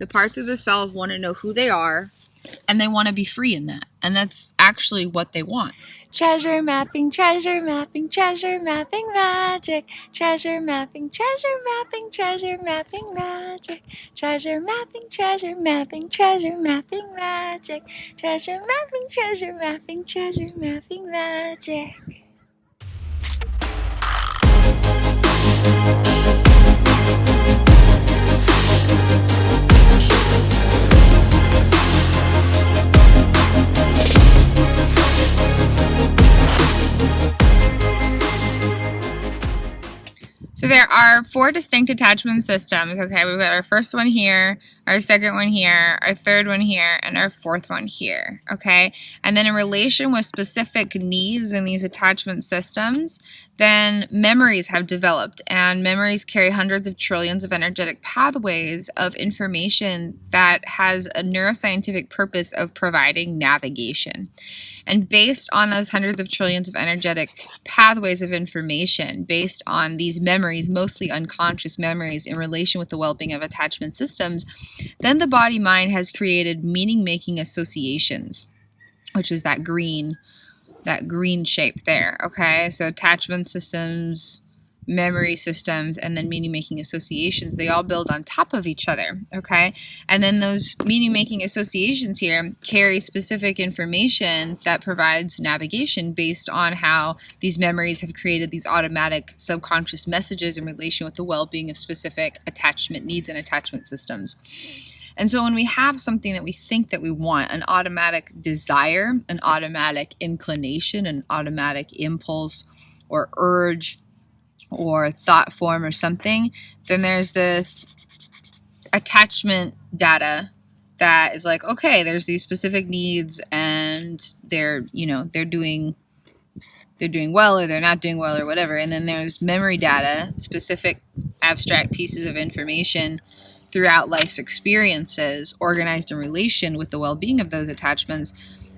The parts of the self want to know who they are, and they want to be free in that. And that's actually what they want. Treasure mapping, treasure mapping, treasure mapping magic. Treasure mapping, treasure mapping, treasure mapping magic. Treasure mapping, treasure mapping, treasure mapping magic. Treasure mapping, treasure mapping, treasure mapping magic. So there are 4 distinct attachment systems. Okay, we've got our first one here, our second one here, our third one here, and our fourth one here. Okay, and then in relation with specific needs in these attachment systems, then memories have developed, and memories carry hundreds of trillions of energetic pathways of information that has a neuroscientific purpose of providing navigation. And based on those hundreds of trillions of energetic pathways of information, based on these memories, mostly unconscious memories in relation with the well-being of attachment systems, then the body-mind has created meaning-making associations, which is that green shape there, okay? So attachment systems, memory systems, and then meaning-making associations, they all build on top of each other, okay? And then those meaning-making associations here carry specific information that provides navigation based on how these memories have created these automatic subconscious messages in relation with the well-being of specific attachment needs and attachment systems. And so when we have something that we think that we want, an automatic desire, an automatic inclination, an automatic impulse or urge or thought form or something, then there's this attachment data that is like, okay, there's these specific needs and they're doing well or they're not doing well or whatever. And then there's memory data, specific abstract pieces of information throughout life's experiences organized in relation with the well-being of those attachments.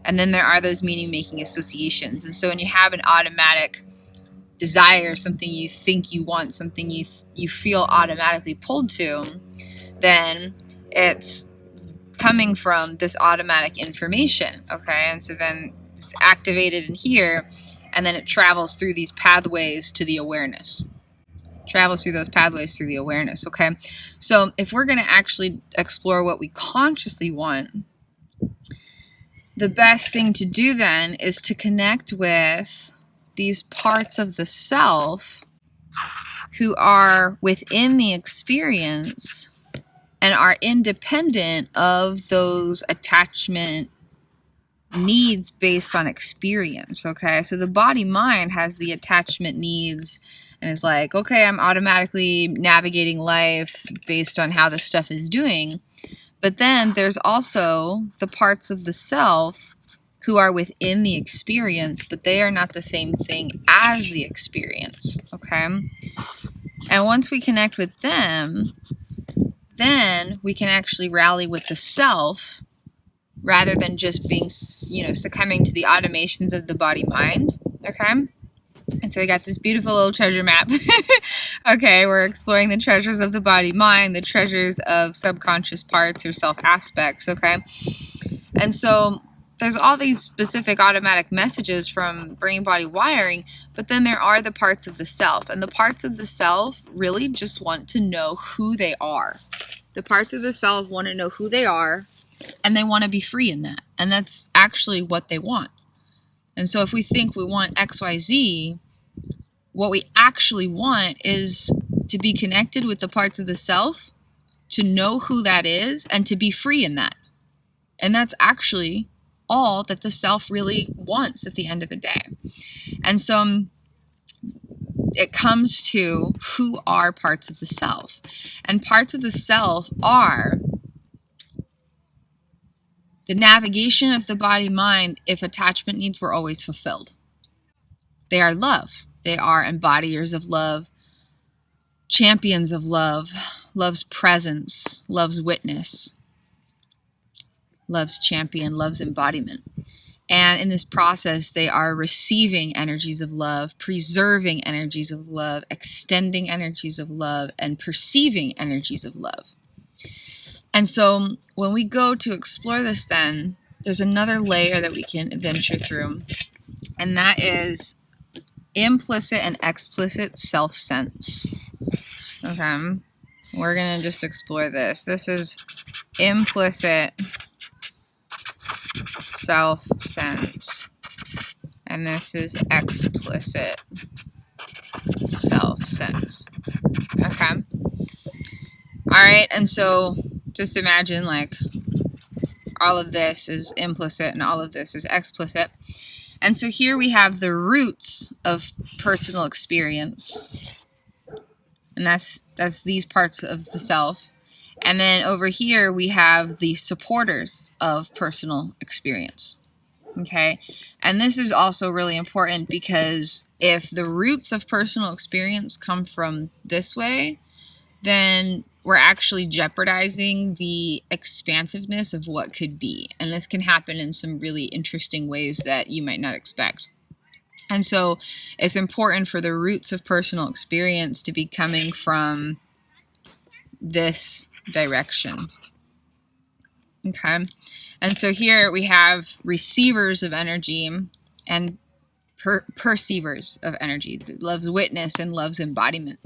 And then there are those meaning-making associations. And so when you have an automatic desire, something you think you want, something you feel automatically pulled to, then it's coming from this automatic information, okay? And so then it's activated in here, and then it travels through these pathways to the awareness. Travels through those pathways through the awareness, okay? So if we're going to actually explore what we consciously want, the best thing to do then is to connect with these parts of the self who are within the experience and are independent of those attachment needs based on experience, okay? So the body-mind has the attachment needs and is like, okay, I'm automatically navigating life based on how this stuff is doing. But then there's also the parts of the self who are within the experience, but they are not the same thing as the experience, okay? And once we connect with them, then we can actually rally with the self rather than just being, succumbing to the automations of the body-mind, okay? And so we got this beautiful little treasure map. Okay, we're exploring the treasures of the body-mind, the treasures of subconscious parts or self aspects, okay? And so there's all these specific automatic messages from brain body wiring, but then there are the parts of the self, and the parts of the self really just want to know who they are. The parts of the self want to know who they are, and they want to be free in that, and that's actually what they want. And so if we think we want XYZ, what we actually want is to be connected with the parts of the self, to know who that is, and to be free in that. And that's actually all that the self really wants at the end of the day. And so it comes to who are parts of the self. And parts of the self are the navigation of the body-mind if attachment needs were always fulfilled. They are love. They are embodiers of love, champions of love, love's presence, love's witness, love's champion, love's embodiment. And in this process, they are receiving energies of love, preserving energies of love, extending energies of love, and perceiving energies of love. And so when we go to explore this, then there's another layer that we can venture through, and that is implicit and explicit self-sense. Okay, we're gonna just explore this. This is implicit self-sense, and this is explicit self-sense. Okay, all right, and so just imagine like all of this is implicit and all of this is explicit. And so here we have the roots of personal experience, and that's these parts of the self. And then over here we have the supporters of personal experience. Okay, and this is also really important because if the roots of personal experience come from this way, then we're actually jeopardizing the expansiveness of what could be. And this can happen in some really interesting ways that you might not expect. And so it's important for the roots of personal experience to be coming from this direction. Okay. And so here we have receivers of energy and perceivers of energy. Love's witness and love's embodiment.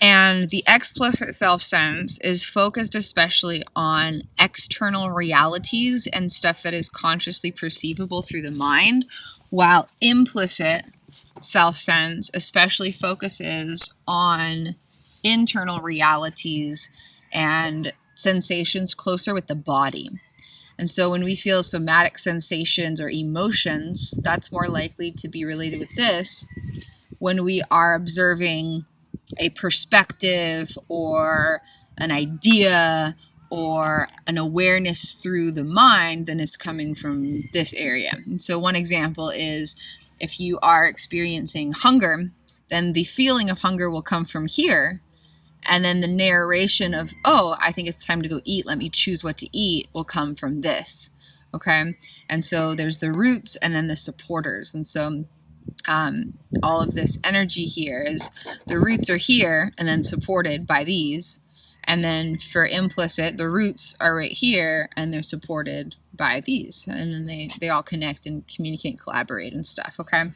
And the explicit self-sense is focused especially on external realities and stuff that is consciously perceivable through the mind, while implicit self-sense especially focuses on internal realities and sensations closer with the body. And so when we feel somatic sensations or emotions, that's more likely to be related with this. When we are observing a perspective or an idea or an awareness through the mind, then it's coming from this area. And so one example is if you are experiencing hunger, then the feeling of hunger will come from here. And then the narration of, oh, I think it's time to go eat, let me choose what to eat, will come from this. Okay? And so there's the roots and then the supporters. And so all of this energy here is the roots are here and then supported by these. And then for implicit, the roots are right here and they're supported by these. And then they all connect and communicate and collaborate and stuff. Okay.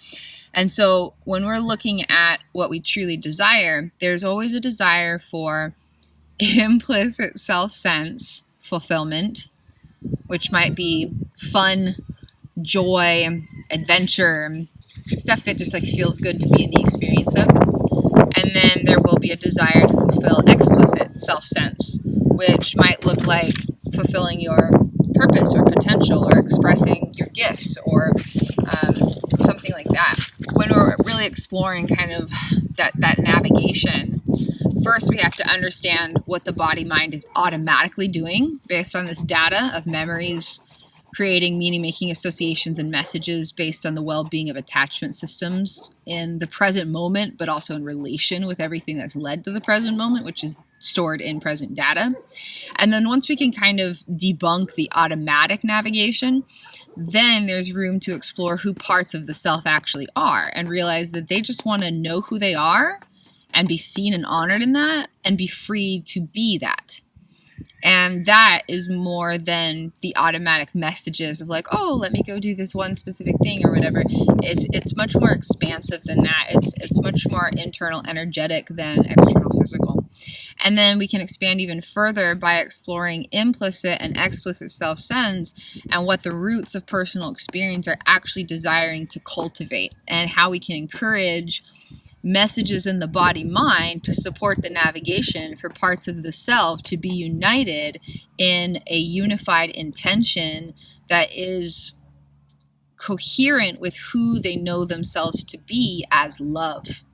And so when we're looking at what we truly desire, there's always a desire for implicit self-sense fulfillment, which might be fun, joy, adventure, stuff that just like feels good to be in the experience of. And then there will be a desire to fulfill explicit self-sense, which might look like fulfilling your purpose or potential or expressing your gifts or something like that. When we're really exploring kind of that navigation, first we have to understand what the body-mind is automatically doing based on this data of memories, creating meaning-making associations and messages based on the well-being of attachment systems in the present moment, but also in relation with everything that's led to the present moment, which is stored in present data. And then once we can kind of debunk the automatic navigation, then there's room to explore who parts of the self actually are and realize that they just want to know who they are and be seen and honored in that and be free to be that. And that is more than the automatic messages of like, oh, let me go do this one specific thing or whatever. It's much more expansive than that. It's much more internal energetic than external physical. And then we can expand even further by exploring implicit and explicit self-sense and what the roots of personal experience are actually desiring to cultivate and how we can encourage messages in the body-mind to support the navigation for parts of the self to be united in a unified intention that is coherent with who they know themselves to be as love.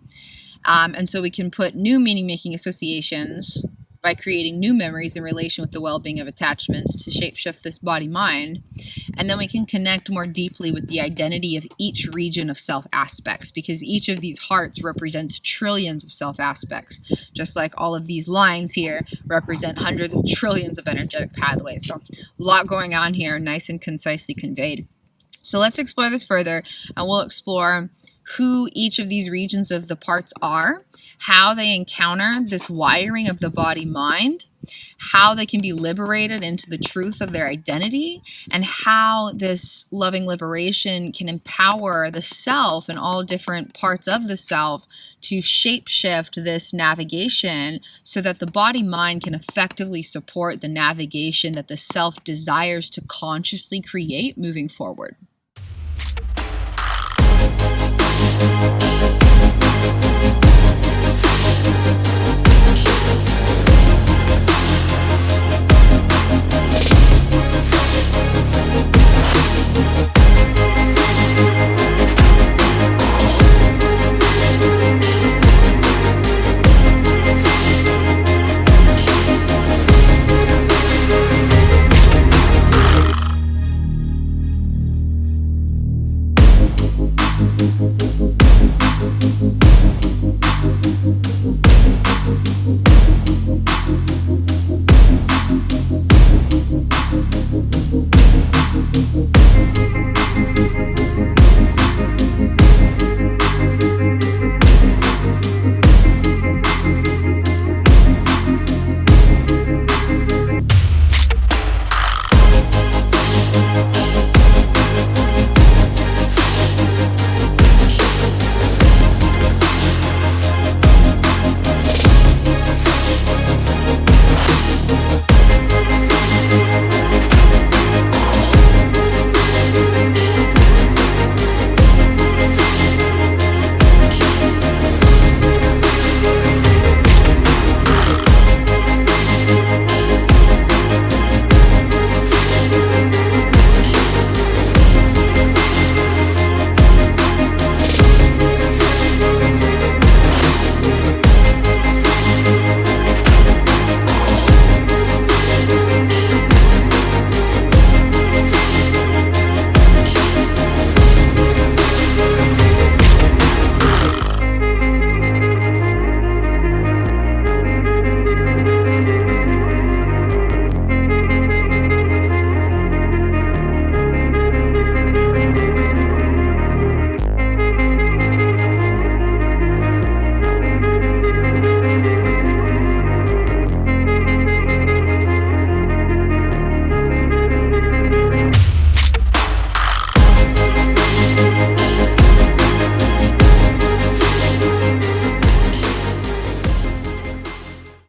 And so we can put new meaning-making associations by creating new memories in relation with the well-being of attachments to shapeshift this body-mind. And then we can connect more deeply with the identity of each region of self aspects, because each of these hearts represents trillions of self aspects, just like all of these lines here represent hundreds of trillions of energetic pathways. So a lot going on here, nice and concisely conveyed. So let's explore this further, and we'll explore who each of these regions of the parts are, how they encounter this wiring of the body-mind, how they can be liberated into the truth of their identity, and how this loving liberation can empower the self and all different parts of the self to shapeshift this navigation so that the body mind can effectively support the navigation that the self desires to consciously create moving forward.